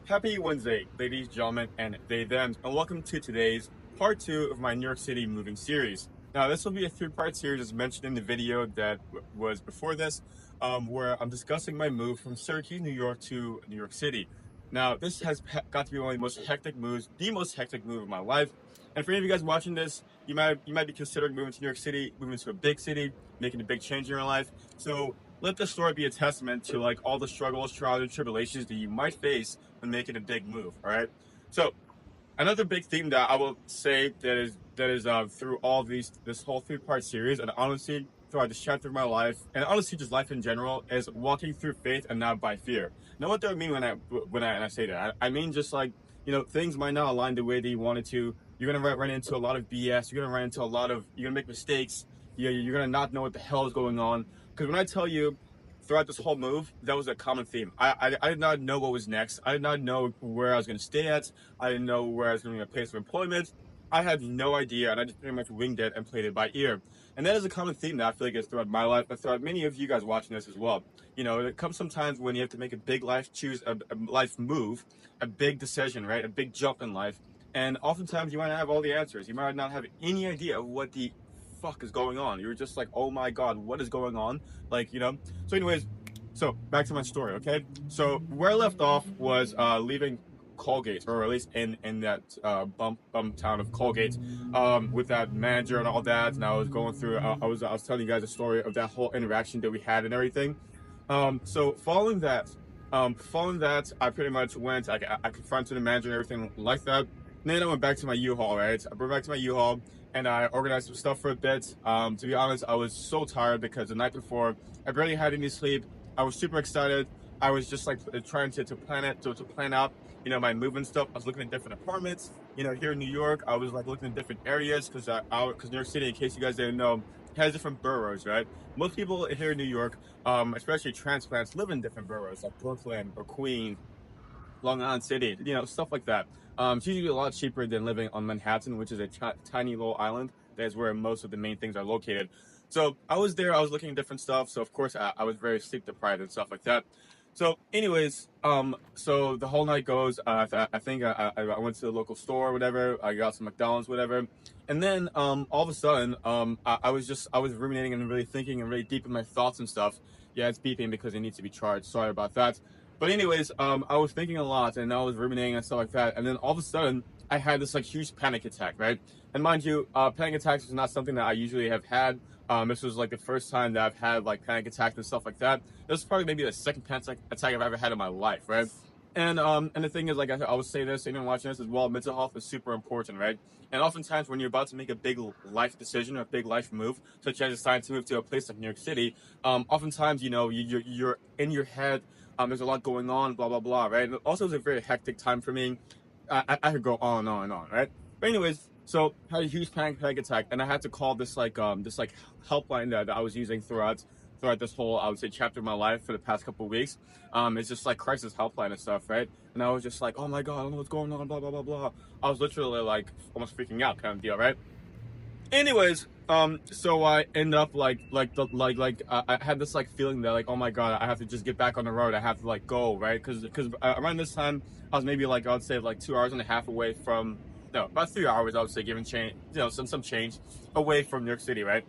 Happy Wednesday, ladies, gentlemen, and they, them, and welcome to today's part 2 of my New York City moving series. Now, this will be a three-part series as mentioned in the video that was before this, where I'm discussing my move from Syracuse, New York to New York City. Now, this has got to be one of the most hectic moves, the most hectic move of my life. And for any of you guys watching this, you might be considering moving to New York City, moving to a big city, making a big change in your life. So let this story be a testament to like all the struggles, trials, and tribulations that you might face when making a big move. All right. So another big theme that I will say that is through all this whole three-part series, and honestly throughout this chapter of my life, and honestly just life in general, is walking through faith and not by fear. Now, what do I mean when I say that? I mean just like things might not align the way that you wanted to. You're gonna run into a lot of BS. You're gonna run into you're gonna make mistakes. You're gonna not know what the hell is going on. Because when I tell you, throughout this whole move, that was a common theme. I did not know what was next. I did not know where I was going to stay at. I didn't know where I was going to be a place of employment. I had no idea, and I just pretty much winged it and played it by ear. And that is a common theme that I feel like is throughout my life, but throughout many of you guys watching this as well. It comes sometimes when you have to make a big a life move, a big decision, right? A big jump in life. And oftentimes you might not have all the answers. You might not have any idea of what the fuck is going on. You're just like, oh my God, what is going on? So anyways, so back to my story, okay? So where I left off was leaving Colgate, or at least in that bum town of Colgate, with that manager and all that. And I was going through. I was telling you guys a story of that whole interaction that we had and everything. So following that, I pretty much went. I confronted the manager and everything like that. And then I went back to my U-Haul, right? I went back to my U-Haul and I organized some stuff for a bit. To be honest, I was so tired because the night before I barely had any sleep. I was super excited. I was just like trying to plan out, my movement stuff. I was looking at different apartments, here in New York. I was like looking at different areas because New York City, in case you guys didn't know, has different boroughs, right? Most people here in New York, especially transplants, live in different boroughs like Brooklyn or Queens, Long Island City, stuff like that. It's usually a lot cheaper than living on Manhattan, which is a tiny little island. That's where most of the main things are located. So I was there, I was looking at different stuff. So of course I was very sleep deprived and stuff like that. So anyways, so the whole night goes, I think I went to the local store or whatever. I got some McDonald's, whatever. And then, all of a sudden, I was ruminating and really thinking and really deep in my thoughts and stuff. Yeah, it's beeping because it needs to be charged. Sorry about that. But anyways, I was thinking a lot and I was ruminating and stuff like that. And then all of a sudden, I had this like huge panic attack, right? And mind you, panic attacks is not something that I usually have had. This was like the first time that I've had like panic attacks and stuff like that. This was probably maybe the second panic attack I've ever had in my life, right? And the thing is, like I would say this, anyone watching this as well, mental health is super important, right? And oftentimes when you're about to make a big life decision or a big life move, such as deciding to move to a place like New York City, oftentimes, you're in your head, there's a lot going on, blah, blah, blah, right? And also, it's a very hectic time for me. I could go on and on and on, right? But anyways, so I had a huge panic attack, and I had to call this helpline that I was using throughout this whole, I would say, chapter of my life for the past couple of weeks. It's just like crisis helpline and stuff, right? And I was just like, oh my God, I don't know what's going on, blah, blah, blah, blah. I was literally like almost freaking out kind of deal, right? Anyways, so I end up I had this like feeling that like, oh my God, I have to just get back on the road. I have to like go, right? Because around this time I was maybe like, I'd say like 2 hours and a half away from, no, about 3 hours, I would say, given change, some change away from New York City, right?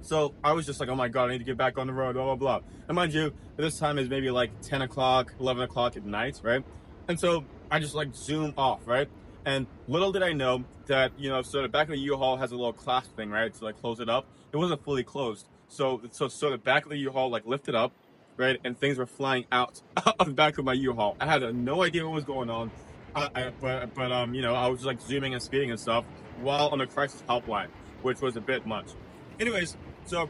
So I was just like, oh my God, I need to get back on the road, blah, blah, blah. And mind you, this time is maybe like 10 o'clock, 11 o'clock at night, right? And so I just like zoom off, right? And little did I know that, so the back of the U-Haul has a little clasp thing, right? To like close it up. It wasn't fully closed. So the back of the U-Haul like lifted up, right? And things were flying out of the back of my U-Haul. I had no idea what was going on. I was like zooming and speeding and stuff while on the crisis helpline, which was a bit much. Anyways, so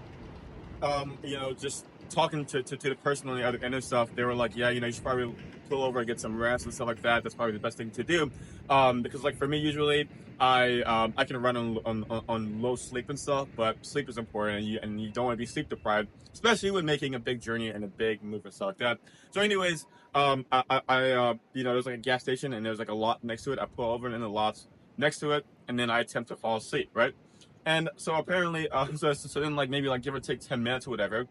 just talking to the person on the other end of stuff, they were like, yeah, you should probably pull over and get some rest and stuff like that. That's probably the best thing to do. Because like for me, usually I can run on low sleep and stuff, but sleep is important and you don't want to be sleep deprived, especially when making a big journey and a big move and stuff like that. So anyways, there's like a gas station and there's like a lot next to it. I pull over in the lots next to it and then I attempt to fall asleep, right? And so apparently, so then maybe give or take 10 minutes or whatever,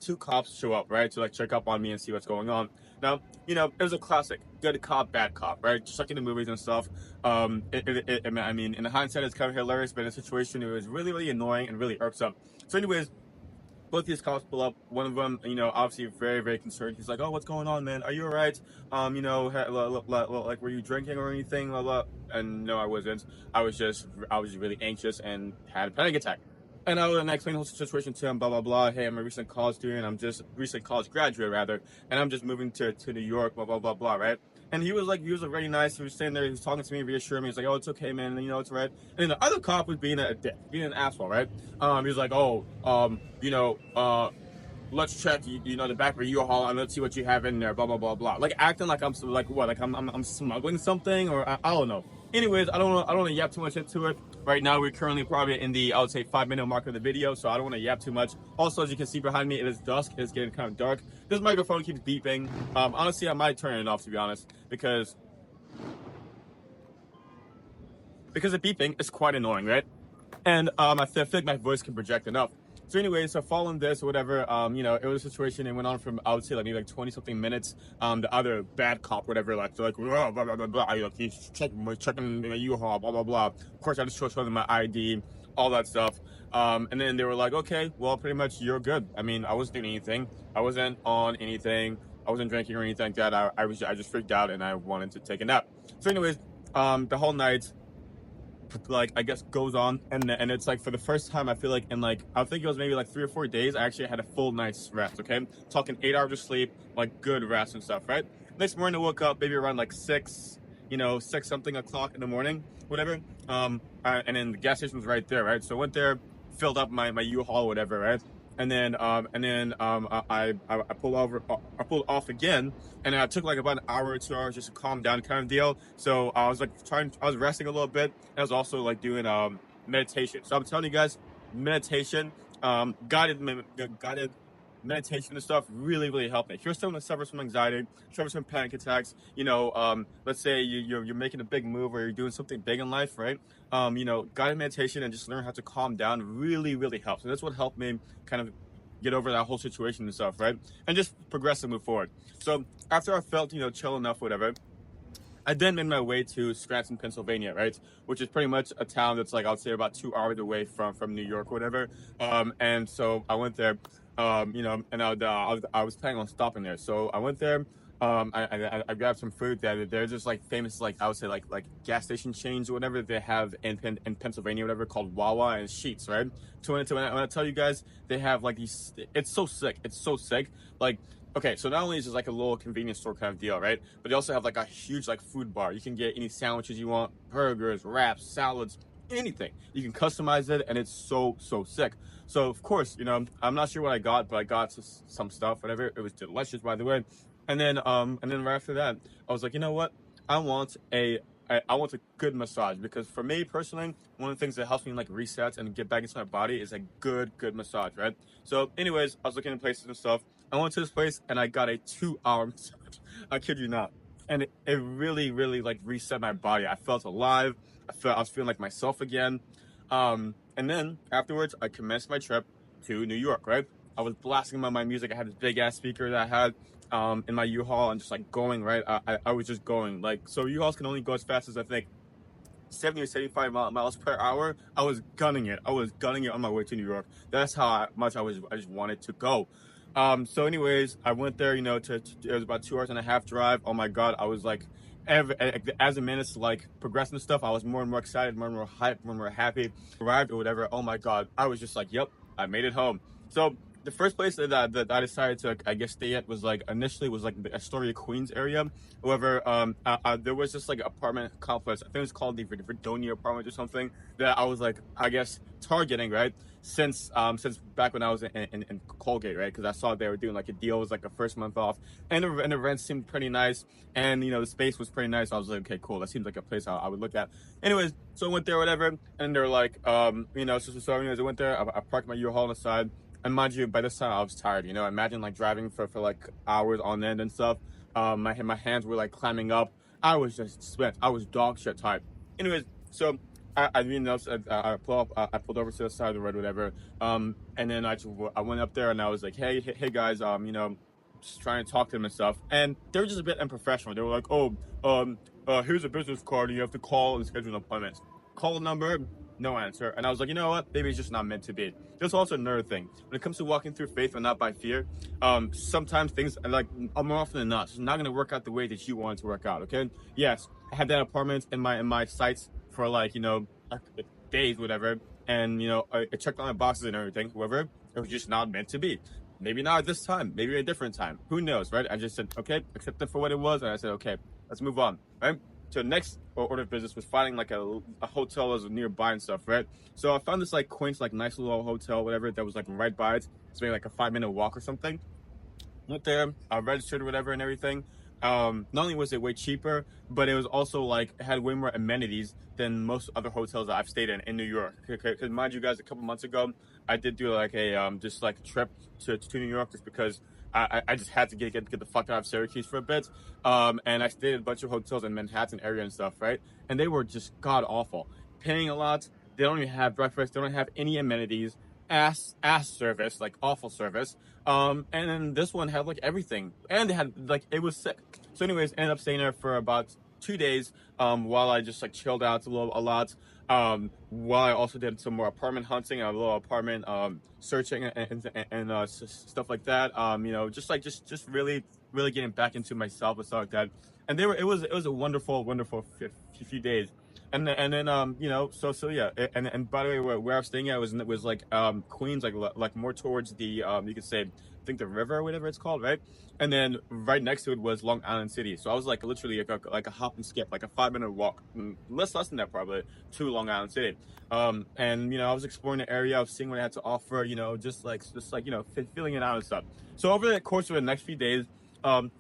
two cops show up, right, to check up on me and see what's going on. Now, it was a classic, good cop, bad cop, right? Just like in the movies and stuff. I mean, in the hindsight, it's kind of hilarious, but in a situation, it was really, really annoying and really irksome. So, anyways, both these cops pull up. One of them, obviously very, very concerned. He's like, "Oh, what's going on, man? Are you all right? Like, were you drinking or anything?" Blah, blah. And no, I wasn't. I was really anxious and had a panic attack. And I explained the whole situation to him. Blah blah blah. Hey, I'm a recent college student. I'm just recent college graduate rather, and I'm just moving to New York. Blah blah blah blah. Right? And he was very nice. He was standing there. He was talking to me, reassuring me. He's like, "Oh, it's okay, man. It's right." And then the other cop was being a dick, being an asshole, right? He was like, "Oh, let's check, the back of your U-Haul and let's see what you have in there, blah, blah, blah, blah." Like acting like I'm, like what, like I'm smuggling something, or I don't know. Anyways, I don't want to yap too much into it. Right now, we're currently probably in the, I would say, 5-minute mark of the video, so I don't want to yap too much. Also, as you can see behind me, it is dusk. It's getting kind of dark. This microphone keeps beeping. Honestly, I might turn it off, to be honest, because the beeping is quite annoying, right? And I feel like my voice can project enough. So anyway, so following this or whatever, it was a situation. It went on from, I would say, like maybe like 20-something minutes. The other bad cop, whatever, like they're like, "Oh, blah blah blah blah," like he's checking my U-Haul, blah blah blah. Of course, I just showed them my ID, all that stuff. And then they were like, "Okay, well, pretty much you're good." I mean, I wasn't doing anything. I wasn't on anything. I wasn't drinking or anything like that. I just freaked out and I wanted to take a nap. So anyways, the whole night, like, I guess, goes on, and it's like for the first time I feel like in, like, I think it was maybe like 3 or 4 days, I actually had a full night's rest. Okay, talking 8 hours of sleep, like good rest and stuff, right? Next morning I woke up maybe around like 6 something o'clock in the morning, whatever. And then the gas station was right there, right? So I went there, filled up my U-Haul, whatever, right? I pulled over. I pulled off again, and I took like about an hour or 2 hours just to calm down, kind of deal. So I was like I was resting a little bit, and I was also like doing meditation. So I'm telling you guys, meditation, guided meditation and stuff really, really helped me. If you're someone that suffers from anxiety, suffers from panic attacks, let's say you're making a big move or you're doing something big in life, right? Guided meditation and just learn how to calm down really, really helps. And that's what helped me kind of get over that whole situation and stuff, right? And just progress and move forward. So after I felt, chill enough, whatever, I then made my way to Scranton, Pennsylvania, right? Which is pretty much a town that's like, I would say, about 2 hours away from New York, or whatever. And so I went there, and I was planning on stopping there. So I went there. I grabbed some food there. They're just like famous, like I would say, like gas station chains or whatever they have in Pennsylvania, whatever, called Wawa and Sheetz, right? So when I tell you guys, they have like these. It's so sick. It's so sick. Like, okay, so not only is it like a little convenience store kind of deal, right? But they also have like a huge like food bar. You can get any sandwiches you want, burgers, wraps, salads, anything. You can customize it, and it's so sick. So of course, I'm not sure what I got, but I got some stuff, whatever. It was delicious, by the way. And then right after that, I was like, you know what? I want a good massage, because for me personally, one of the things that helps me like reset and get back into my body is a good massage, right? So anyways, I was looking at places and stuff. I went to this place and I got a 2-hour massage. I kid you not. And it really, really like reset my body. I felt alive. I was feeling like myself again. And then afterwards, I commenced my trip to New York, right? I was blasting my music. I had this big ass speaker that I had in my U-Haul, and just like going, right? I was just going, like, so U-Hauls can only go as fast as I think 70 or 75 miles per hour. I was gunning it. I was gunning it on my way to New York. That's how much I just wanted to go. So anyways, I went there, it was about 2 hours and a half drive. Oh my God. I was like, as the minutes like progressing and stuff, I was more and more excited, more and more hyped, more and more happy. Arrived or whatever. Oh my God. I was just like, yep, I made it home. So the first place that I decided to, I guess, stay at was like initially was like the Astoria, Queens area. However, there was just like an apartment complex. I think it was called the Fredonia apartment or something, that I was like, I guess, targeting, right? Since back when I was in Colgate, right? Because I saw they were doing like a deal. It was like a first month off, and the rent seemed pretty nice, and the space was pretty nice. I was like, okay, cool. That seems like a place I would look at. Anyways, so I went there, whatever, and they're like, so anyways, I went there. I parked my U-Haul on the side. And mind you, by this time I was tired. Imagine like driving for like hours on end and stuff. My hands were like climbing up. I was just spent. I was dog shit tired. Anyways, so I pulled over to the side of the road, whatever. And then I went up there and I was like, hey guys, just trying to talk to them and stuff, and they were just a bit unprofessional. They were like, "Oh, here's a business card, and you have to call and schedule an appointment." Call the number, no answer, and I was like, you know what? Maybe it's just not meant to be. There's also another thing when it comes to walking through faith and not by fear. Sometimes things like more often than not, it's not going to work out the way that you want it to work out. Okay, yes, I had that apartment in my sights for like like days, whatever, and I checked on the boxes and everything. However, it was just not meant to be. Maybe not at this time, maybe a different time. Who knows, right? I just said, okay, accept it for what it was. And I said, okay, let's move on, right? So the next order of business was finding like a hotel that was nearby and stuff, right? So I found this like quaint, like nice little hotel, whatever, that was like right by it. It's maybe like a 5-minute walk or something. Went there, registered or whatever and everything. Not only was it way cheaper, but it was also like it had way more amenities than most other hotels that I've stayed in New York. Because mind you guys, a couple months ago, I did do like a just like a trip to New York just because I just had to get the fuck out of Syracuse for a bit. And I stayed at a bunch of hotels in Manhattan area and stuff, right? And they were just god awful, paying a lot. They don't even have breakfast. They don't have any amenities. Ass service, like awful service. And then this one had like everything, and they had like it was sick. So, anyways, ended up staying there for about 2 days. While I just like chilled out a lot. While I also did some more apartment hunting, a little apartment searching and stuff like that. Just really getting back into myself and stuff like that. And it was a wonderful few days. And then so yeah, and by the way, where I was staying at was like Queens, like more towards the you could say, I think the river or whatever it's called, right? And then right next to it was Long Island City. So I was like literally like a hop and skip, like a 5-minute walk, less than that probably, to Long Island City. And I was exploring the area, I was seeing what it had to offer, just like feeling it out and stuff. So over the course of the next few days, I'm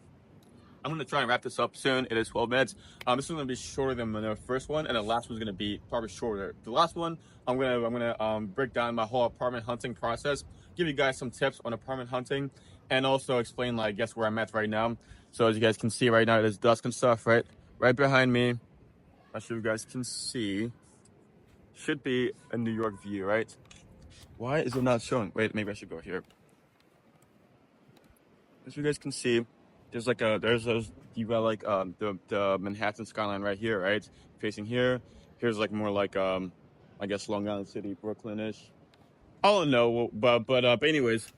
gonna try and wrap this up soon. It is 12 minutes. This is gonna be shorter than the first one, and the last one's gonna be probably shorter. The last one, I'm gonna break down my whole apartment hunting process, give you guys some tips on apartment hunting, and also explain like I guess where I'm at right now. So as you guys can see right now, there's dusk and stuff right behind me. I'm sure you guys can see. Should be a New York view, right? Why is it not showing? Wait, maybe I should go here. As you guys can see, you got like the Manhattan skyline right here, right? Facing here. Here's like more like I guess Long Island City, Brooklyn-ish. I don't know, but anyways.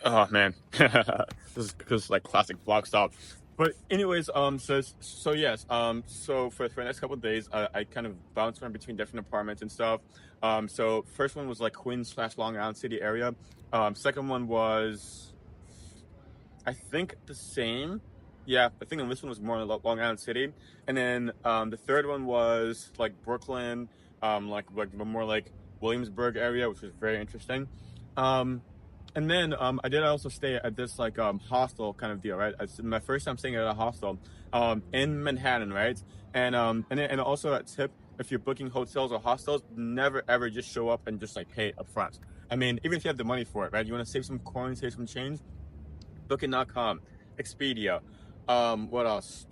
Oh man. This is because like classic block stop. But anyways, so yes, so for the next couple of days, I kind of bounced around between different apartments and stuff. So first one was like Queens / Long Island City area. Second one was, I think, the same. Yeah, I think this one was more Long Island City, and then the third one was like Brooklyn, like more like Williamsburg area, which was very interesting. And then I did also stay at this like hostel kind of deal, right? It's my first time staying at a hostel in Manhattan, right? And also a tip: if you're booking hotels or hostels, never ever just show up and just like pay up front. I mean, even if you have the money for it, right? You want to save some coins, save some change. Booking.com, Expedia, what else?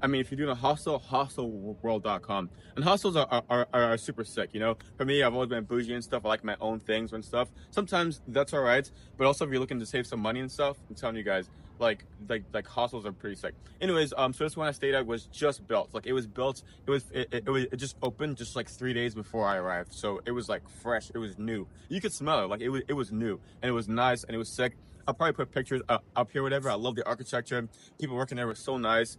I mean, if you're doing a hostel, hostelworld.com. And hostels are super sick, For me, I've always been bougie and stuff. I like my own things and stuff. Sometimes that's all right, but also if you're looking to save some money and stuff, I'm telling you guys, like hostels are pretty sick. Anyways, so this one I stayed at was just built. Like it was built, it just opened just like 3 days before I arrived. So it was like fresh, it was new. You could smell it, like it was new, and it was nice, and it was sick. I'll probably put pictures up here, whatever. I love the architecture. People working there were so nice.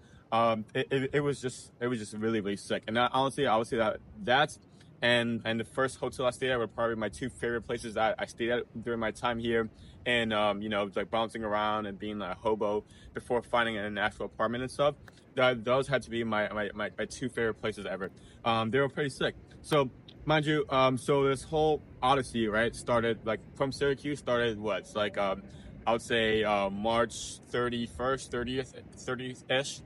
It was just really sick. And honestly, I would say that and the first hotel I stayed at were probably my two favorite places that I stayed at during my time here. And like bouncing around and being a hobo before finding an actual apartment and stuff. Those had to be my two favorite places ever. They were pretty sick. So mind you, so this whole odyssey, right, started like from Syracuse. Started what? It's like I would say March 31st, 30th-ish.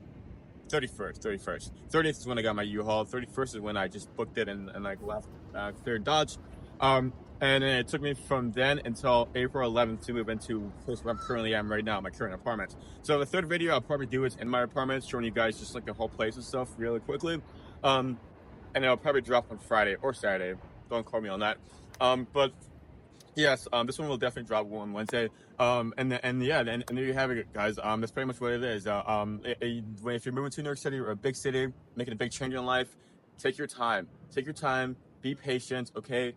31st. 30th is when I got my U-Haul. 31st is when I just booked it and like left cleared Dodge. And then it took me from then until April 11th to move into where I currently am right now, my current apartment. So the third video I'll probably do is in my apartment, showing you guys just like the whole place and stuff really quickly. And it'll probably drop on Friday or Saturday. Don't call me on that. But Yes, this one will definitely drop on Wednesday. And there you have it, guys. That's pretty much what it is. If you're moving to New York City or a big city, making a big change in life, take your time. Take your time. Be patient. Okay.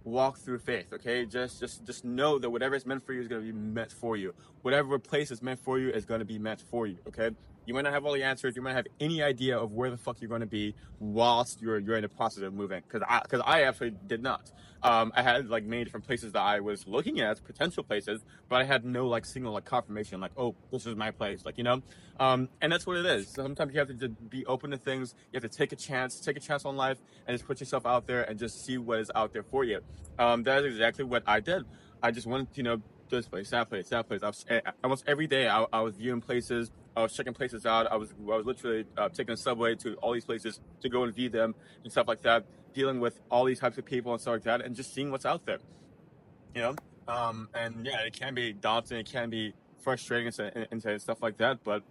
Walk through faith. Okay. Just know that whatever is meant for you is going to be meant for you. Whatever place is meant for you is going to be meant for you. Okay. You might not have all the answers. You might have any idea of where the fuck you're going to be whilst you're in the process of moving. Because I actually did not. I had like many different places that I was looking at as potential places, but I had no like single like confirmation, like, oh, this is my place, like, you know. And that's what it is. Sometimes you have to just be open to things. You have to take a chance on life, and just put yourself out there and just see what is out there for you. That is exactly what I did. I just wanted, this place, that place, that place. Almost every day, I was viewing places. I was checking places out. I was literally taking a subway to all these places to go and view them and stuff like that. Dealing with all these types of people and stuff like that, and just seeing what's out there, you know. And yeah, it can be daunting. It can be frustrating and stuff like that. But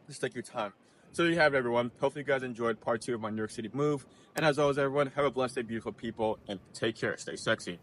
just take your time. So there you have it, everyone. Hopefully, you guys enjoyed part 2 of my New York City move. And as always, everyone, have a blessed day, beautiful people, and take care. Stay sexy.